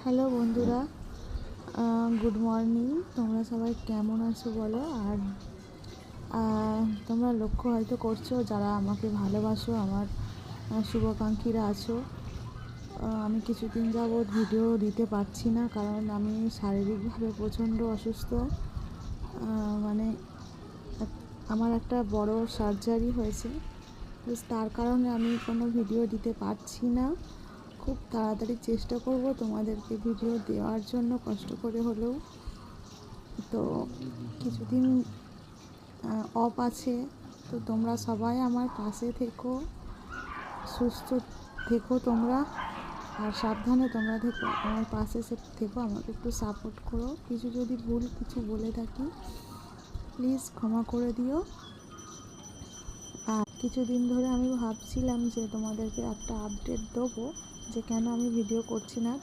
Hello বন্ধুরা, good morning. তোমরা সবাই কেমন আছো বলো। আর তোমরা লক্ষ্য হয়তো করছো যারা আমাকে ভালোবাসো, আমার শুভাকাঙ্ক্ষীরা আছো। আমি কিছুদিন যাবৎ ভিডিও দিতে পারছি না, কারণ আমি শারীরিকভাবে প্রচণ্ড অসুস্থ। মানে আমার একটা বড় সার্জারি হয়েছে, তার কারণে আমি কোনো ভিডিও দিতে পারছি না। খুব তাড়াতাড়ি চেষ্টা করব তোমাদেরকে ভিডিও দেওয়ার জন্য, কষ্ট করে হলেও। তো কিছুদিন অফ আছে, তো তোমরা সবাই আমার পাশে থেকো, সুস্থ থেকো তোমরা, আর সাবধানে তোমরা থেকো, আমার পাশে থেকো, আমাকে একটু সাপোর্ট করো। যদি ভুল কিছু বলে থাকি প্লিজ ক্ষমা করে দিও। আর কিছুদিন ধরে আমি ভাবছিলাম যে তোমাদেরকে একটা আপডেট দেবো যে কেন আমি ভিডিও করছি না।